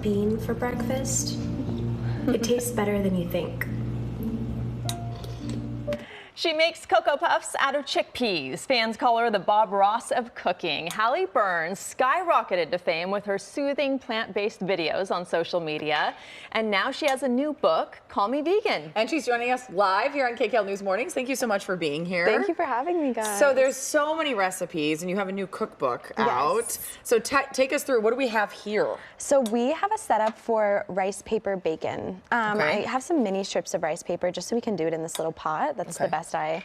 bean for breakfast. It tastes better than you think. She makes Cocoa Puffs out of chickpeas. Fans call her the Bob Ross of cooking. Halle Burns skyrocketed to fame with her soothing plant-based videos on social media. And now she has a new book, Call Me Vegan. And she's joining us live here on KKL News Mornings. Thank you so much for being here. Thank you for having me, guys. So there's so many recipes, and you have a new cookbook out. So take us through, what do we have here? So we have a setup for rice paper bacon. I have some mini strips of rice paper just so we can do it in this little pot. That's the best I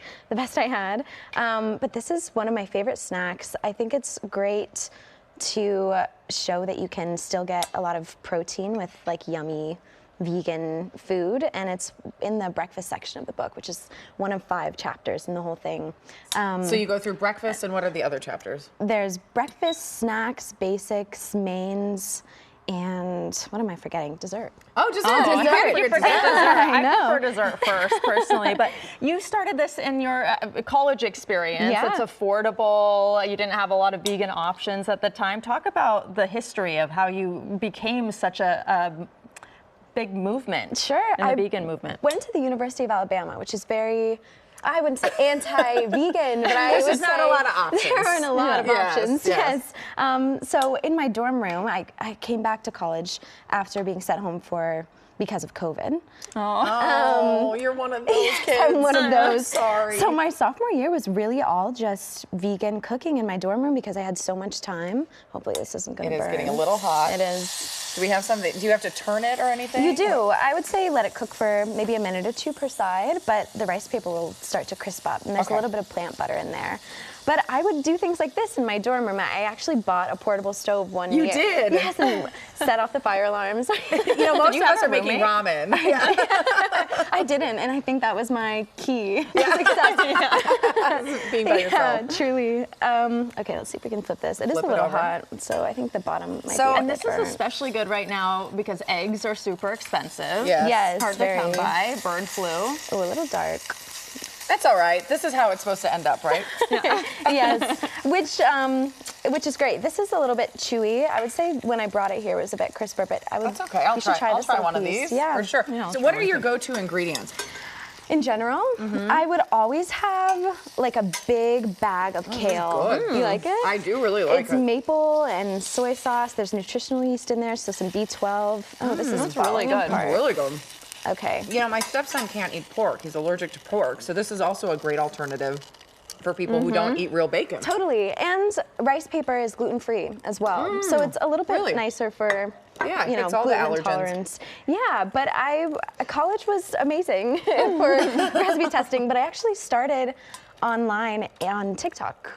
had. But this is one of my favorite snacks. I think it's great to show that you can still get a lot of protein with like yummy vegan food, and it's in the breakfast section of the book, which is one of 5 chapters in the whole thing. So you go through breakfast, and what are the other chapters? There's breakfast, snacks, basics, mains, and what am I forgetting? Dessert. Oh, dessert. Oh, Dessert. how did you forget dessert? I prefer dessert first, personally, but you started this in your college experience. Yeah. It's affordable. You didn't have a lot of vegan options at the time. Talk about the history of how you became such a big movement in the vegan movement. Went to the University of Alabama, which is very, I wouldn't say anti-vegan, but I would say not a lot of options. There aren't a lot of options. Yes. So in my dorm room, I came back to college after being sent home because of COVID. Oh, you're one of those kids. I'm one of those. Sorry. So my sophomore year was really all just vegan cooking in my dorm room because I had so much time. Hopefully this isn't going to burn. It is getting a little hot. It is. Do we have something? Do you have to turn it or anything? You do. I would say let it cook for maybe a minute or 2 per side, but the rice paper will start to crisp up, and there's a little bit of plant butter in there. But I would do things like this in my dorm room. I actually bought a portable stove one year. You did? Yes, and set off the fire alarms. You know, most of us are making ramen. I didn't, and I think that was my key to success. Being by yourself. Yeah, truly. Okay, let's see if we can flip this. It is a little hot, so I think the bottom might be And this is especially good right now because eggs are super expensive. Yes, hard to come by. Bird flu. Oh, a little dark. That's all right. This is how it's supposed to end up, right? Yes, which is great. This is a little bit chewy. I would say when I brought it here, it was a bit crisper, but I would. That's okay. I'll try one of these. Yeah, for sure. Yeah, so what are your go-to ingredients? In general, I would always have like a big bag of kale. You like it? I do really like it. It's maple and soy sauce. There's nutritional yeast in there, so some B12. Oh, this is really good. Really good. Okay. You know, my stepson can't eat pork. He's allergic to pork, so this is also a great alternative for people who don't eat real bacon. Totally, and rice paper is gluten-free as well, so it's a little bit nicer for you know, all the gluten allergens. intolerance. Yeah, but college was amazing for recipe testing, but I actually started online on TikTok.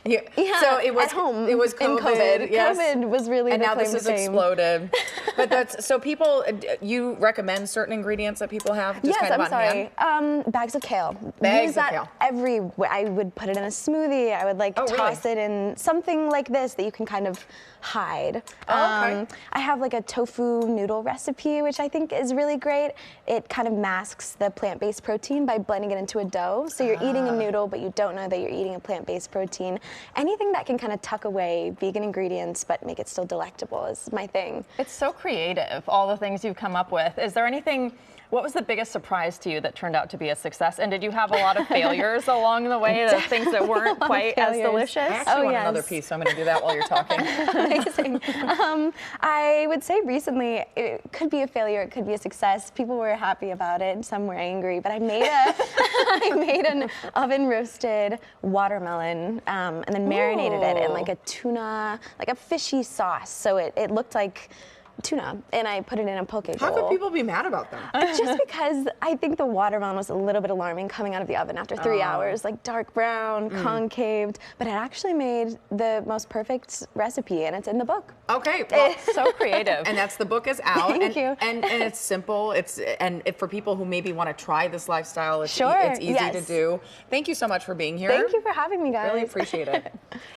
Yeah. So it was at home. It was COVID. Yes. COVID was really and the now claim this has to fame. exploded. But that's so people. You recommend certain ingredients that people have. Just Yes, kind of I'm sorry. Bags of kale. Bags Use of that kale. everywhere. I would put it in a smoothie. I would toss it in something like this that you can kind of hide. I have like a tofu noodle recipe, which I think is really great. It kind of masks the plant-based protein by blending it into a dough. So you're eating a noodle, but you don't know that you're eating a plant-based protein. Anything that can kind of tuck away vegan ingredients but make it still delectable is my thing. It's so creative, all the things you've come up with. Is there anything, what was the biggest surprise to you that turned out to be a success? And did you have a lot of failures along the way, the things that weren't quite as delicious? I actually want another piece, so I'm going to do that while you're talking. Amazing. I would say recently, it could be a failure, it could be a success. People were happy about it, some were angry, but I made an oven roasted watermelon and then marinated it in like a tuna, like a fishy sauce. So it looked like tuna, and I put it in a poke bowl. How could people be mad about that? Just because I think the watermelon was a little bit alarming coming out of the oven after 3 hours, like dark brown, concaved, but it actually made the most perfect recipe, and it's in the book. Okay, well, so creative. And that's the book is out. Thank you. And it's simple. And for people who maybe want to try this lifestyle, it's, Sure, it's easy to yes. do. Thank you so much for being here. Thank you for having me, guys. Really appreciate it.